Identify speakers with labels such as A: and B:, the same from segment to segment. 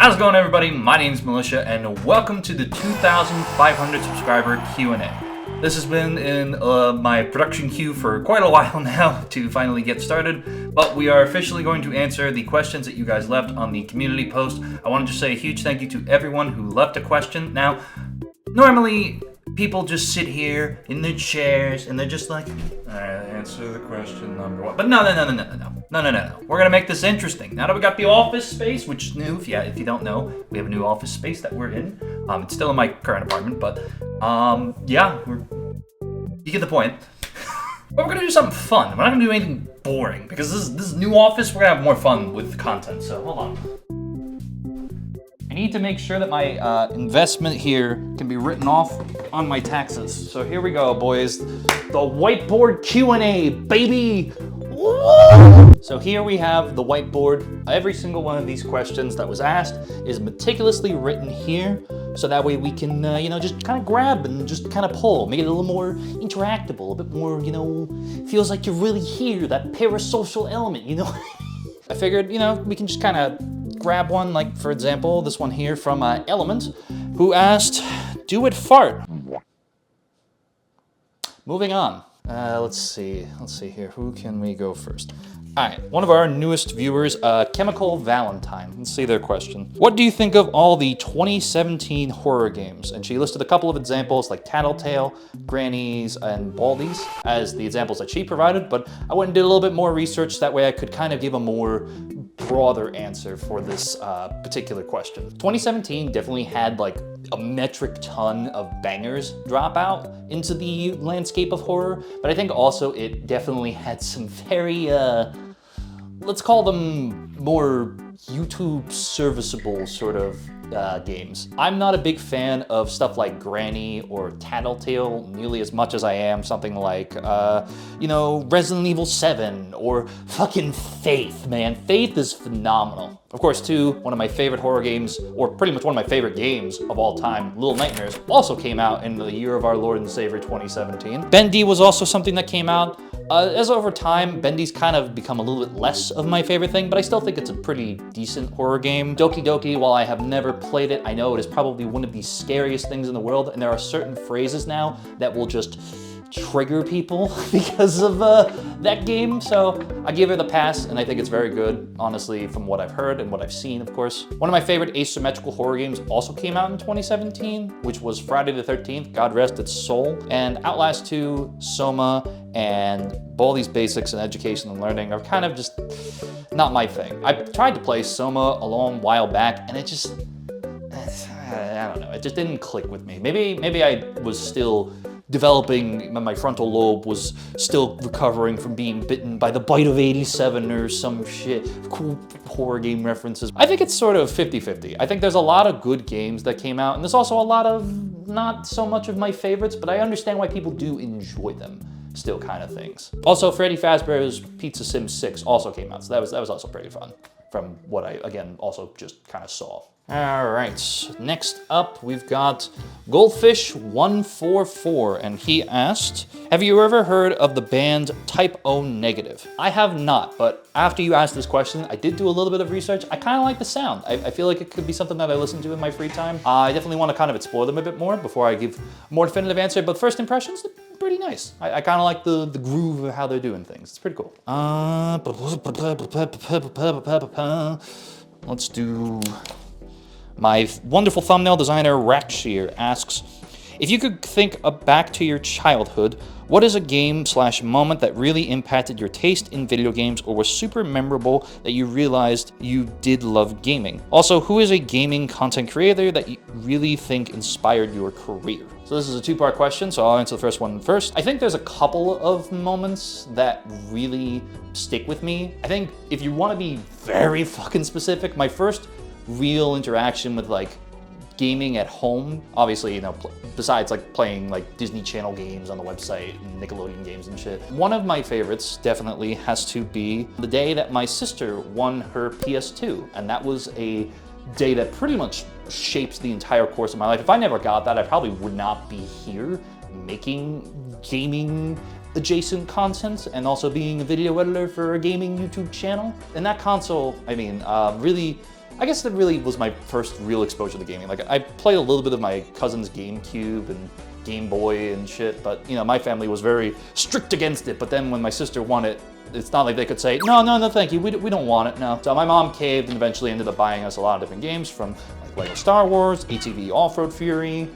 A: How's it going, everybody? My name's Militia, and welcome to the 2,500 subscriber Q&A. This has been in my production queue for quite a while now to finally get started, but we are officially going to answer the questions that you guys left on the community post. I want to just say a huge thank you to everyone who left a question. Now, normally people just sit here in their chairs and they're just like, alright, answer the question number one. But no. We're gonna make this interesting. Now that we got the office space, which is new, if you don't know, we have a new office space that we're in. It's still in my current apartment, but yeah, you get the point. But we're gonna do something fun. We're not gonna do anything boring because this new office, we're gonna have more fun with the content. So hold on. I need to make sure that my investment here can be written off on my taxes. So here we go, boys. The whiteboard Q&A, baby! Woo! So here we have the whiteboard. Every single one of these questions that was asked is meticulously written here, so that way we can, just kind of grab and just kind of pull, make it a little more interactable, a bit more, feels like you're really here, that parasocial element, I figured, we can just kind of grab one, like for example, this one here from Element, who asked, "Do it fart?" Moving on. Let's see here. Who can we go first? All right, one of our newest viewers, Chemical Valentine. Let's see their question. What do you think of all the 2017 horror games? And she listed a couple of examples like Tattletale, Grannies, and Baldies as the examples that she provided, but I went and did a little bit more research. That way I could kind of give a more broader answer for this particular question. 2017 definitely had like a metric ton of bangers drop out into the landscape of horror, but I think also it definitely had some very, let's call them more YouTube serviceable sort of games. I'm not a big fan of stuff like Granny or Tattletale nearly as much as I am something like, Resident Evil 7 or fucking Faith, man. Faith is phenomenal. Of course, too, one of my favorite horror games, or pretty much one of my favorite games of all time, Little Nightmares, also came out in the year of our Lord and Savior 2017. Bendy was also something that came out. As over time, Bendy's kind of become a little bit less of my favorite thing, but I still think it's a pretty decent horror game. Doki Doki, while I have never played it, I know it is probably one of the scariest things in the world, and there are certain phrases now that will just trigger people because of that game, so I give it a pass, and I think it's very good, honestly, from what I've heard and what I've seen, of course. One of my favorite asymmetrical horror games also came out in 2017, which was Friday the 13th, God rest its soul, and Outlast 2, Soma, and Baldi's Basics and Education and Learning are kind of just not my thing. I tried to play Soma a long while back, and it just, I don't know, it just didn't click with me. Maybe I was still developing, my frontal lobe was still recovering from being bitten by the bite of 87 or some shit. Cool horror game references. I think it's sort of 50-50. I think there's a lot of good games that came out, and there's also a lot of not so much of my favorites, but I understand why people do enjoy them still, kind of things. Also, Freddy Fazbear's Pizza Sim 6 also came out, so that was also pretty fun from what I, again, also just kind of saw. All right, next up we've got Goldfish144, and he asked, have you ever heard of the band Type O Negative? I have not, but after you asked this question, I did do a little bit of research. I kind of like the sound. I feel like it could be something that I listen to in my free time. I definitely want to kind of explore them a bit more before I give a more definitive answer, but first impressions, pretty nice. I kind of like the groove of how they're doing things. It's pretty cool. Let's do... My wonderful thumbnail designer, Rackshear, asks, if you could think back to your childhood, what is a game/moment that really impacted your taste in video games or was super memorable that you realized you did love gaming? Also, who is a gaming content creator that you really think inspired your career? So this is a two-part question, so I'll answer the first one first. I think there's a couple of moments that really stick with me. I think if you want to be very fucking specific, my first real interaction with like gaming at home, obviously, besides like playing like Disney Channel games on the website and Nickelodeon games and shit. One of my favorites definitely has to be the day that my sister won her PS2, and that was a day that pretty much shapes the entire course of my life. If I never got that, I probably would not be here making gaming adjacent content and also being a video editor for a gaming YouTube channel. And that console, I mean, really I guess that really was my first real exposure to gaming. Like, I played a little bit of my cousin's GameCube and Game Boy and shit, but you know, my family was very strict against it. But then when my sister won it, it's not like they could say, no, thank you, we don't want it, no. So my mom caved and eventually ended up buying us a lot of different games, from like Lego Star Wars, ATV Off-Road Fury,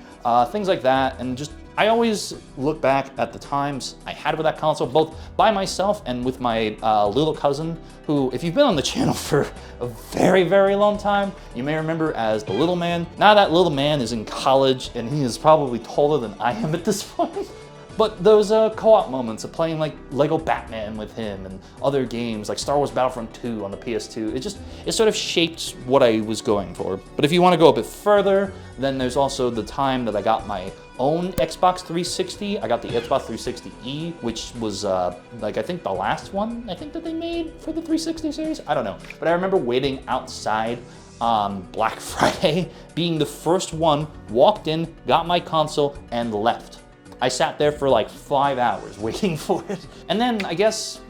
A: things like that. And just, I always look back at the times I had with that console, both by myself and with my little cousin, who, if you've been on the channel for a very, very long time, you may remember as the little man. Now that little man is in college and he is probably taller than I am at this point. But those co-op moments of playing like Lego Batman with him and other games like Star Wars Battlefront 2 on the PS2, it sort of shaped what I was going for. But if you want to go a bit further, then there's also the time that I got my own Xbox 360. I got the Xbox 360E, which was like, I think the last one I think that they made for the 360 series. I don't know. But I remember waiting outside on Black Friday, being the first one, walked in, got my console, and left. I sat there for like 5 hours waiting for it. And then I guess,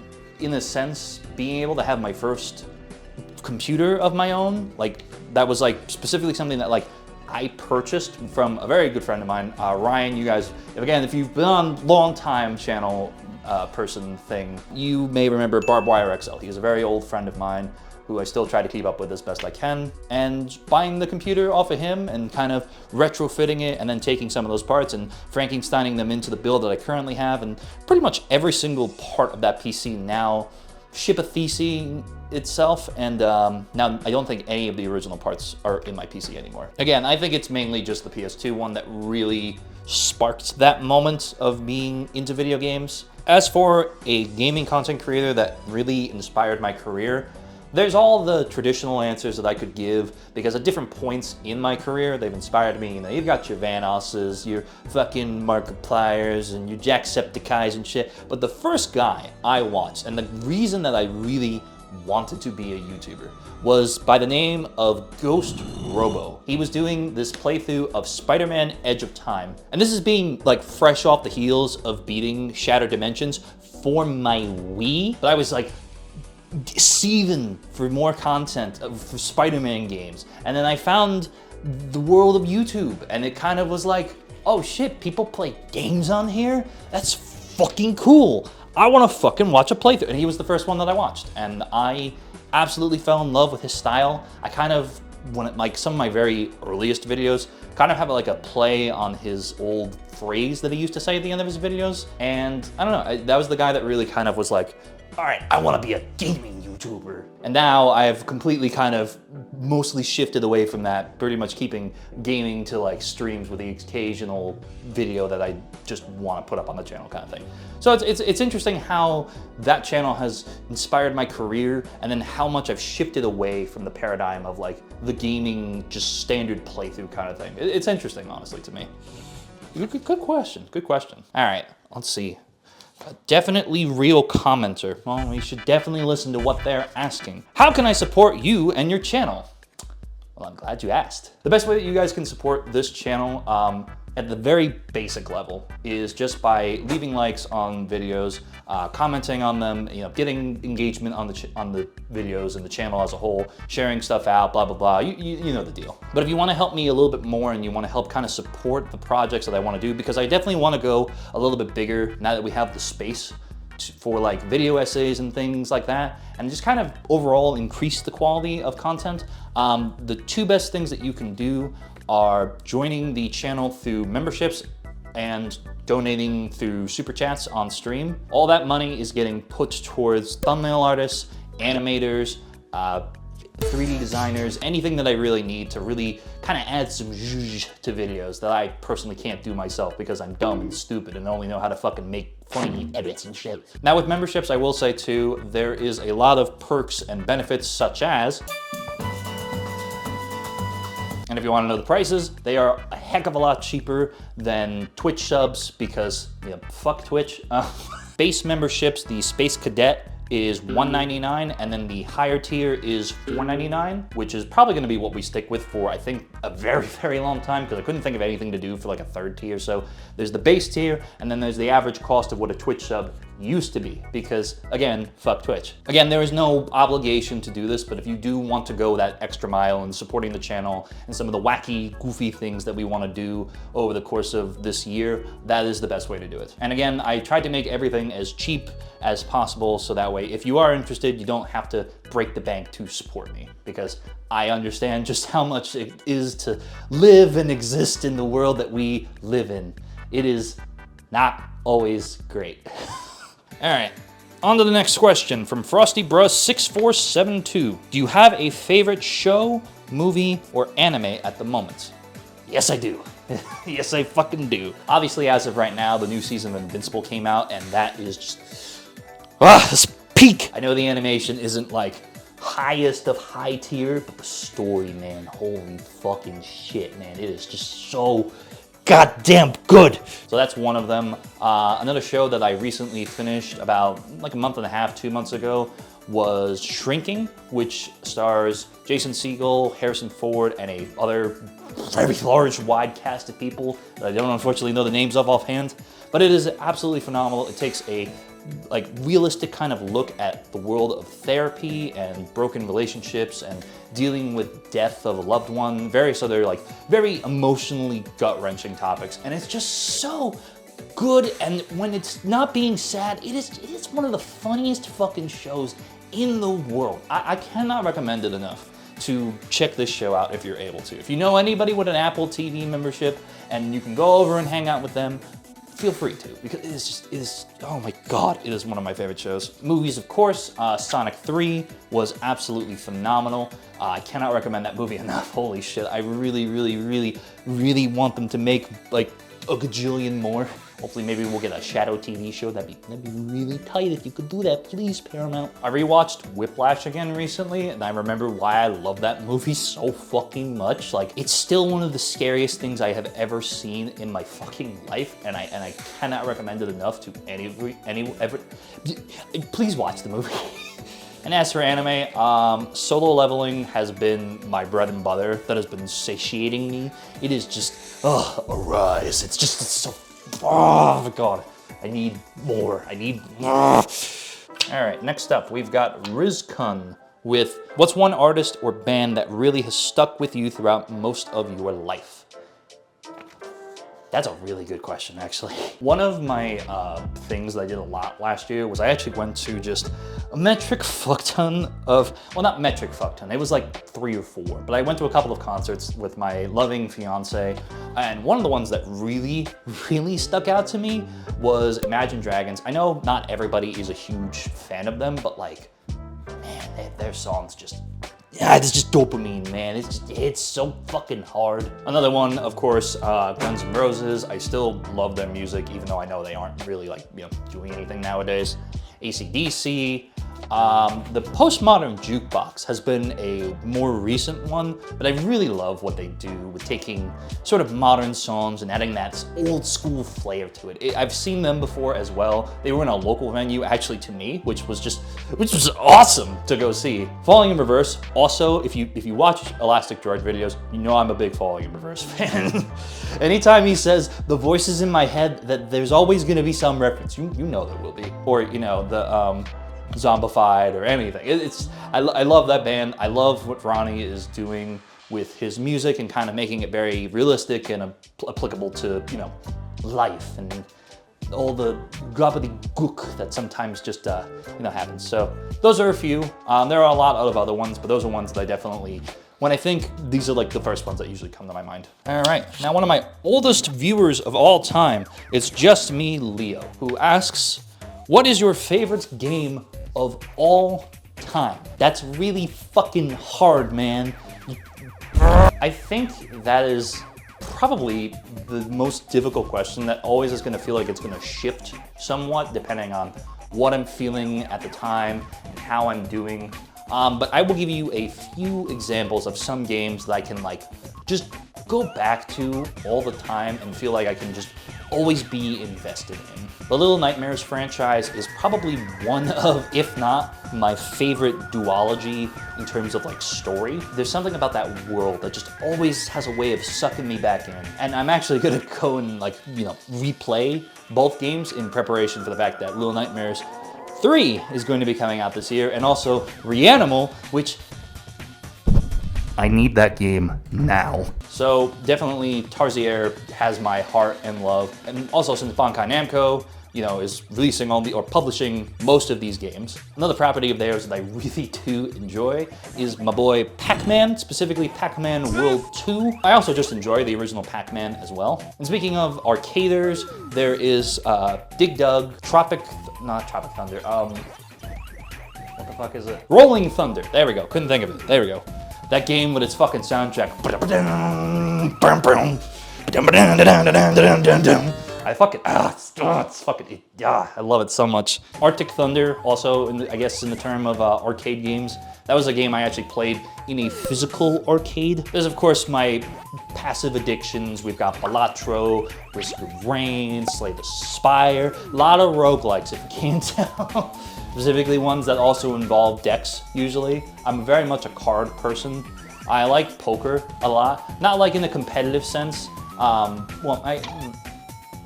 A: in a sense, being able to have my first computer of my own, like that was like specifically something that like I purchased from a very good friend of mine, Ryan. You guys, again, if you've been on long time channel person thing, you may remember Barbed Wire XL. He's a very old friend of mine who I still try to keep up with as best I can. And buying the computer off of him and kind of retrofitting it and then taking some of those parts and Frankensteining them into the build that I currently have, and pretty much every single part of that PC now ship a thesis itself, and now I don't think any of the original parts are in my PC anymore. Again, I think it's mainly just the PS2 one that really sparked that moment of being into video games. As for a gaming content creator that really inspired my career, there's all the traditional answers that I could give, because at different points in my career, they've inspired me. You know, you've got your Vanoses, your fucking Markipliers, and your Jacksepticeyes and shit. But the first guy I watched, and the reason that I really wanted to be a YouTuber, was by the name of Ghost Robo. He was doing this playthrough of Spider-Man Edge of Time. And this is being like fresh off the heels of beating Shattered Dimensions for my Wii. But I was like, seething for more content for Spider-Man games. And then I found the world of YouTube, and it kind of was like, oh shit, people play games on here? That's fucking cool. I want to fucking watch a playthrough. And he was the first one that I watched, and I absolutely fell in love with his style. I kind of, like some of my very earliest videos, kind of have like a play on his old phrase that he used to say at the end of his videos. And I don't know, that was the guy that really kind of was like, all right, I want to be a gaming YouTuber. And now I have completely kind of mostly shifted away from that, pretty much keeping gaming to like streams with the occasional video that I just want to put up on the channel kind of thing. So it's interesting how that channel has inspired my career, and then how much I've shifted away from the paradigm of like the gaming, just standard playthrough kind of thing. It's interesting, honestly, to me. Good question, good question. All right, let's see. A definitely real commenter. Well, we should definitely listen to what they're asking. How can I support you and your channel? Well, I'm glad you asked. The best way that you guys can support this channel at the very basic level is just by leaving likes on videos, commenting on them, you know, getting engagement on the videos and the channel as a whole, sharing stuff out, blah, blah, blah. You know the deal. But if you want to help me a little bit more and you want to help kind of support the projects that I want to do, because I definitely want to go a little bit bigger now that we have the space for like video essays and things like that, and just kind of overall increase the quality of content, the two best things that you can do are joining the channel through memberships and donating through super chats on stream. All that money is getting put towards thumbnail artists, animators, 3D designers, anything that I really need to really kind of add some zhuzh to videos that I personally can't do myself because I'm dumb and stupid and only know how to fucking make funny edits and shit. Now with memberships, I will say too, there is a lot of perks and benefits, such as, and if you want to know the prices, they are a heck of a lot cheaper than Twitch subs, because, you know, fuck Twitch. Base memberships, the Space Cadet is $1.99, and then the higher tier is $4.99, which is probably going to be what we stick with for, I think, a very, very long time, because I couldn't think of anything to do for like a third tier. So there's the base tier, and then there's the average cost of what a Twitch sub used to be, because again, fuck Twitch. Again, there is no obligation to do this, but if you do want to go that extra mile in supporting the channel and some of the wacky, goofy things that we want to do over the course of this year, that is the best way to do it. And again, I tried to make everything as cheap as possible, so that way, if you are interested, you don't have to break the bank to support me, because I understand just how much it is to live and exist in the world that we live in. It is not always great. All right, on to the next question from FrostyBruh6472. Do you have a favorite show, movie, or anime at the moment? Yes, I do. Yes, I fucking do. Obviously, as of right now, the new season of Invincible came out, and that is just, it's peak. I know the animation isn't like highest of high tier, but the story, man, holy fucking shit, man. It is just so goddamn good. So that's one of them. Another show that I recently finished about like a month and a half, 2 months ago was Shrinking, which stars Jason Segel, Harrison Ford, and a other very large, wide cast of people that I don't unfortunately know the names of offhand, but it is absolutely phenomenal. It takes a realistic kind of look at the world of therapy and broken relationships and dealing with death of a loved one, various other very emotionally gut-wrenching topics, and it's just so good. And when it's not being sad, it is one of the funniest fucking shows in the world. I cannot recommend it enough to check this show out if you're able to. If you know anybody with an Apple TV membership and you can go over and hang out with them, feel free to, because it is, oh my God, it is one of my favorite shows. Movies, of course, Sonic 3 was absolutely phenomenal. I cannot recommend that movie enough. Holy shit, I really, really, really, really want them to make like a gajillion more. Hopefully maybe we'll get a Shadow TV show. That'd be really tight if you could do that, please, Paramount. I rewatched Whiplash again recently, and I remember why I love that movie so fucking much. Like, it's still one of the scariest things I have ever seen in my fucking life, and I cannot recommend it enough to ever. Please watch the movie. And as for anime, Solo Leveling has been my bread and butter. That has been satiating me. It is just, Arise. It's so, oh God, I need more. I need more. All right, next up, we've got Rizkun with, what's one artist or band that really has stuck with you throughout most of your life? That's a really good question, actually. One of my things that I did a lot last year was I actually went to just a metric fuck ton of, well, not metric fuck ton, it was like 3 or 4, but I went to a couple of concerts with my loving fiance, and one of the ones that really, really stuck out to me was Imagine Dragons. I know not everybody is a huge fan of them, but like, man, their songs just, yeah, it's just dopamine, man. It's so fucking hard. Another one, of course, Guns N' Roses. I still love their music, even though I know they aren't really doing anything nowadays. AC/DC. The Postmodern Jukebox has been a more recent one, but I really love what they do with taking sort of modern songs and adding that old school flair to it. I've seen them before as well. They were in a local venue, actually, to me, which was awesome to go see. Falling in Reverse. Also, if you watch Elastic George videos, you know I'm a big Falling in Reverse fan. Anytime he says the voices in my head, that there's always going to be some reference. You know there will be, or the Zombified or anything. I love that band. I love what Ronnie is doing with his music and kind of making it very realistic and applicable to life and all the gobbledygook that sometimes just happens. So those are a few. There are a lot of other ones, but those are ones that I definitely, when I think, these are like the first ones that usually come to my mind. All right, now one of my oldest viewers of all time, it's Just Me Leo, who asks, what is your favorite game of all time? That's really fucking hard, man. I think that is probably the most difficult question that always is gonna feel like it's gonna shift somewhat depending on what I'm feeling at the time and how I'm doing. But I will give you a few examples of some games that I can just go back to all the time and feel like I can just always be invested in. The Little Nightmares franchise is probably one of, if not my favorite duology in terms of like story. There's something about that world that just always has a way of sucking me back in. And I'm actually gonna go and like, replay both games in preparation for the fact that Little Nightmares 3 is going to be coming out this year, and also Reanimal, which I need that game now. So definitely Tarsier has my heart and love. And also since Bankai Namco, is releasing or publishing most of these games. Another property of theirs that I really do enjoy is my boy Pac-Man, specifically Pac-Man World 2. I also just enjoy the original Pac-Man as well. And speaking of arcaders, there is Dig Dug, not Tropic Thunder, what the fuck is it? Rolling Thunder, there we go, couldn't think of it, there we go. That game with its fucking soundtrack. I fucking, I love it so much. Arctic Thunder, also, I guess in the term of arcade games, that was a game I actually played in a physical arcade. There's of course my passive addictions. We've got Balatro, Risk of Rain, Slay the Spire, a lot of roguelikes if you can't tell. Specifically ones that also involve decks, usually. I'm very much a card person. I like poker a lot, not like in a competitive sense.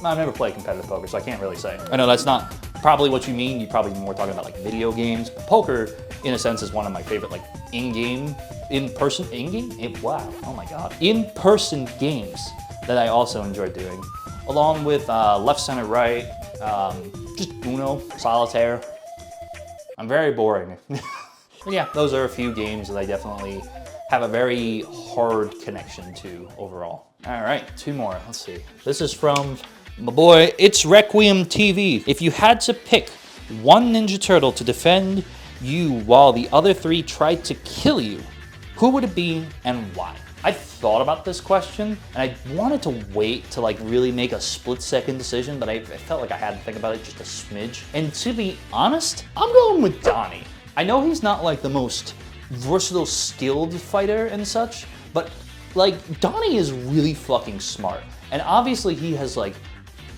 A: I've never played competitive poker, so I can't really say. I know that's not probably what you mean. You're probably more talking about like video games. But poker, in a sense, is one of my favorite like in-person games that I also enjoy doing. Along with left, center, right, just Uno, Solitaire. I'm very boring. But yeah, those are a few games that I definitely have a very hard connection to overall. All right, two more, let's see. This is from my boy, It's Requiem TV. If you had to pick one Ninja Turtle to defend you while the other three tried to kill you, who would it be and why? I thought about this question and I wanted to wait to like really make a split-second decision, but I felt like I had to think about it just a smidge. And to be honest, I'm going with Donnie. I know he's not like the most versatile, skilled fighter and such, but like Donnie is really fucking smart. And obviously he has like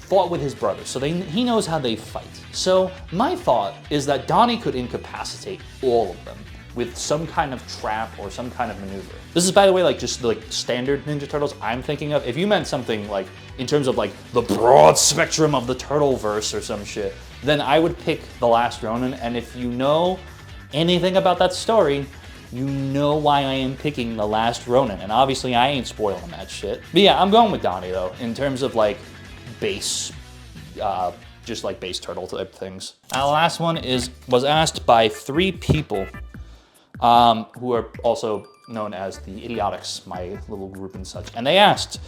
A: fought with his brothers, so he knows how they fight. So my thought is that Donnie could incapacitate all of them with some kind of trap or some kind of maneuver. This is, by the way, like just like standard Ninja Turtles I'm thinking of. If you meant something like in terms of like the broad spectrum of the Turtleverse or some shit, then I would pick The Last Ronin. And if you know anything about that story, you know why I am picking The Last Ronin. And obviously I ain't spoiling that shit. But yeah, I'm going with Donnie though, in terms of like base, just like base turtle type things. Now the last one was asked by 3 people who are also known as the Idiotics, my little group and such. And they asked,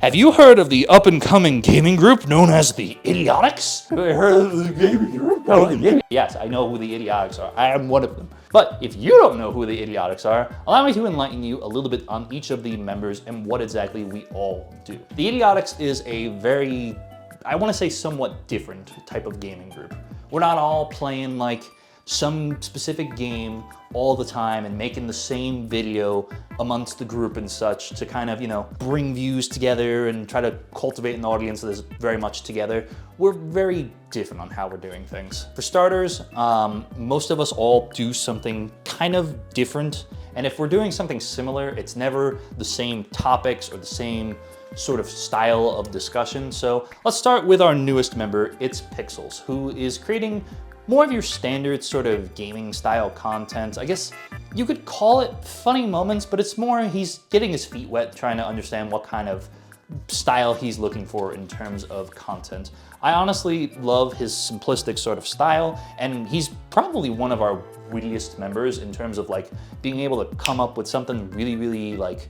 A: have you heard of the up-and-coming gaming group known as the Idiotics? Have I heard of the gaming group? Yes, I know who the Idiotics are. I am one of them. But if you don't know who the Idiotics are, allow me to enlighten you a little bit on each of the members and what exactly we all do. The Idiotics is a very, I want to say somewhat different type of gaming group. We're not all playing like some specific game all the time and making the same video amongst the group and such to kind of, bring views together and try to cultivate an audience that is very much together. We're very different on how we're doing things. For starters, most of us all do something kind of different. And if we're doing something similar, it's never the same topics or the same sort of style of discussion. So let's start with our newest member, It's Pixels, who is creating more of your standard sort of gaming style content. I guess you could call it funny moments, but it's more he's getting his feet wet trying to understand what kind of style he's looking for in terms of content. I honestly love his simplistic sort of style, and he's probably one of our wittiest members in terms of like being able to come up with something really, really like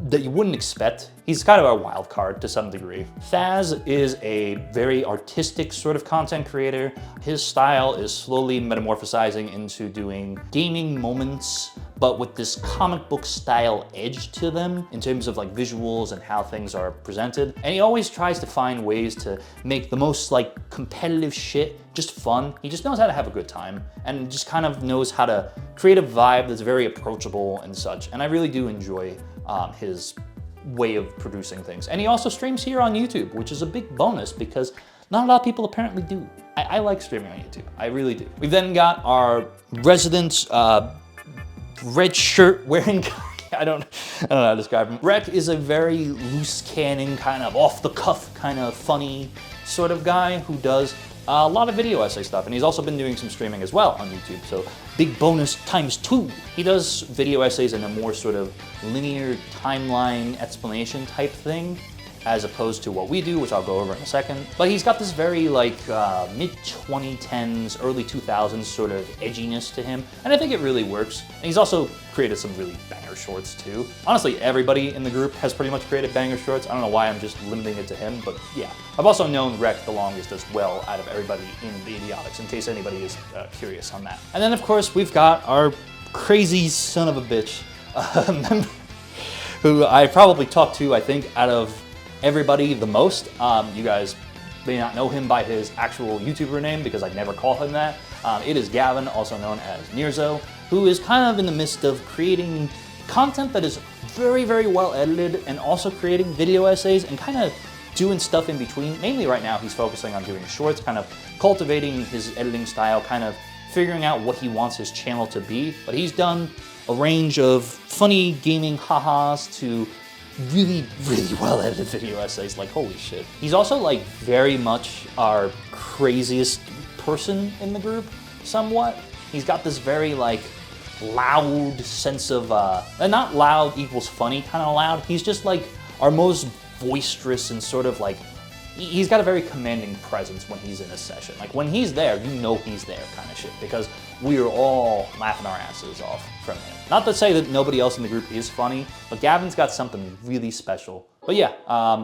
A: that you wouldn't expect. He's kind of our wild card to some degree. Thaz is a very artistic sort of content creator. His style is slowly metamorphosizing into doing gaming moments, but with this comic book style edge to them in terms of like visuals and how things are presented. And he always tries to find ways to make the most like competitive shit just fun. He just knows how to have a good time and just kind of knows how to create a vibe that's very approachable and such. And I really do enjoy his way of producing things. And he also streams here on YouTube, which is a big bonus because not a lot of people apparently do. I like streaming on YouTube, I really do. We've then got our resident red shirt wearing I don't know how to describe him. Rec is a very loose cannon, kind of off the cuff, kind of funny sort of guy who does a lot of video essay stuff, and he's also been doing some streaming as well on YouTube, so big bonus ×2. He does video essays in a more sort of linear timeline explanation type thing, as opposed to what we do, which I'll go over in a second. But he's got this very like mid-2010s, early 2000s sort of edginess to him, and I think it really works. And he's also created some really banger shorts too. Honestly, everybody in the group has pretty much created banger shorts. I don't know why I'm just limiting it to him, but yeah. I've also known Rec the longest as well out of everybody in the Idiotics, in case anybody is curious on that. And then of course, we've got our crazy son of a bitch member, who I probably talked to, I think, out of everybody the most. You guys may not know him by his actual YouTuber name because I never call him that. It is Gavin, also known as Mirzo, who is kind of in the midst of creating content that is very, very well edited and also creating video essays and kind of doing stuff in between. Mainly right now he's focusing on doing shorts, kind of cultivating his editing style, kind of figuring out what he wants his channel to be. But he's done a range of funny gaming ha-has to really, really well edited video essays, like holy shit. He's also like very much our craziest person in the group, somewhat. He's got this very like loud sense of, not loud equals funny kind of loud, he's just like our most boisterous and sort of like, he's got a very commanding presence when he's in a session. Like when he's there, you know he's there kind of shit, because we are all laughing our asses off from him. Not to say that nobody else in the group is funny, but Gavin's got something really special. But yeah,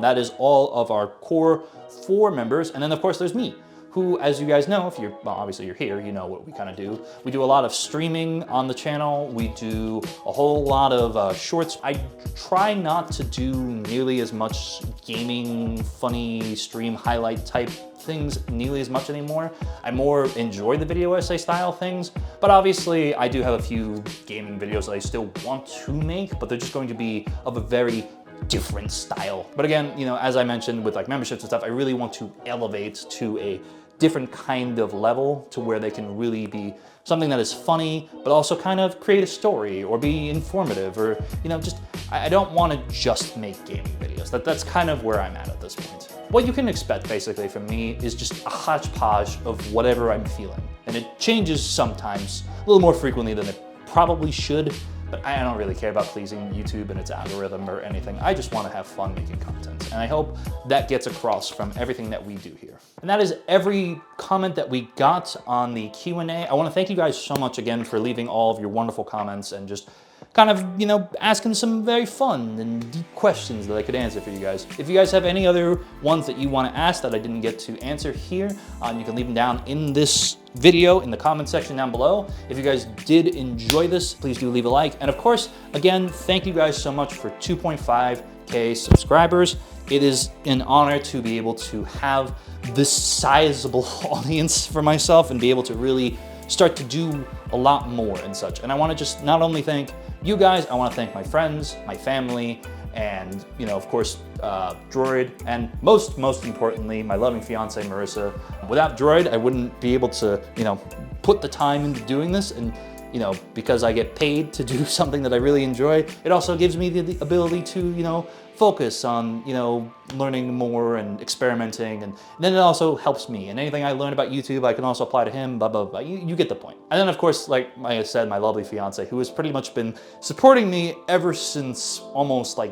A: that is all of our core 4 members. And then of course there's me, who, as you guys know, if you're, well, obviously you're here, you know what we kind of do. We do a lot of streaming on the channel. We do a whole lot of shorts. I try not to do nearly as much gaming, funny stream highlight type things nearly as much anymore. I more enjoy the video essay style things, but obviously I do have a few gaming videos that I still want to make, but they're just going to be of a very different style. But again, you know, as I mentioned with like memberships and stuff, I really want to elevate to a different kind of level to where they can really be something that is funny, but also kind of create a story or be informative, or, you know, just, I don't want to just make gaming videos. That's kind of where I'm at this point. What you can expect basically from me is just a hodgepodge of whatever I'm feeling. And it changes sometimes, a little more frequently than it probably should, but I don't really care about pleasing YouTube and its algorithm or anything. I just want to have fun making content. And I hope that gets across from everything that we do here. And that is every comment that we got on the Q&A. I want to thank you guys so much again for leaving all of your wonderful comments and just kind of, you know, asking some very fun and deep questions that I could answer for you guys. If you guys have any other ones that you want to ask that I didn't get to answer here, you can leave them down in this video in the comment section down below. If you guys did enjoy this, please do leave a like. And of course, again, thank you guys so much for 2.5K subscribers. It is an honor to be able to have this sizable audience for myself and be able to really start to do a lot more and such. And I want to just not only thank you guys, I want to thank my friends, my family, and, you know, of course, Droid, and most importantly, my loving fiance, Marissa. Without Droid, I wouldn't be able to, you know, put the time into doing this, and, you know, because I get paid to do something that I really enjoy, it also gives me the ability to, you know, focus on, you know, learning more and experimenting, and then it also helps me. And anything I learn about YouTube, I can also apply to him, blah, blah, blah. You get the point. And then, of course, like I said, my lovely fiance, who has pretty much been supporting me ever since almost like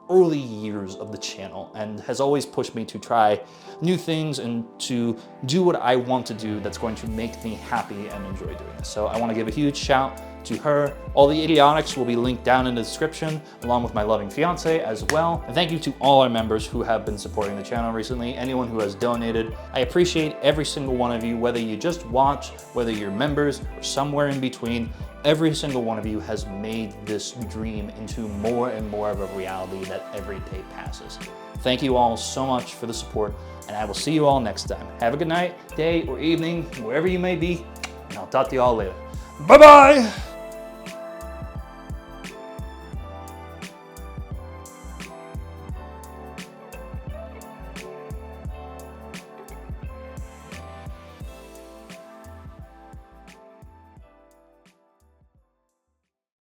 A: early years of the channel, and has always pushed me to try new things and to do what I want to do that's going to make me happy and enjoy doing this. So I want to give a huge shout to her. All the Idiotics will be linked down in the description, along with my loving fiance as well. And thank you to all our members who have been supporting the channel recently, anyone who has donated. I appreciate every single one of you, whether you just watch, whether you're members, or somewhere in between. Every single one of you has made this dream into more and more of a reality that every day passes. Thank you all so much for the support, and I will see you all next time. Have a good night, day, or evening, wherever you may be, and I'll talk to you all later. Bye-bye!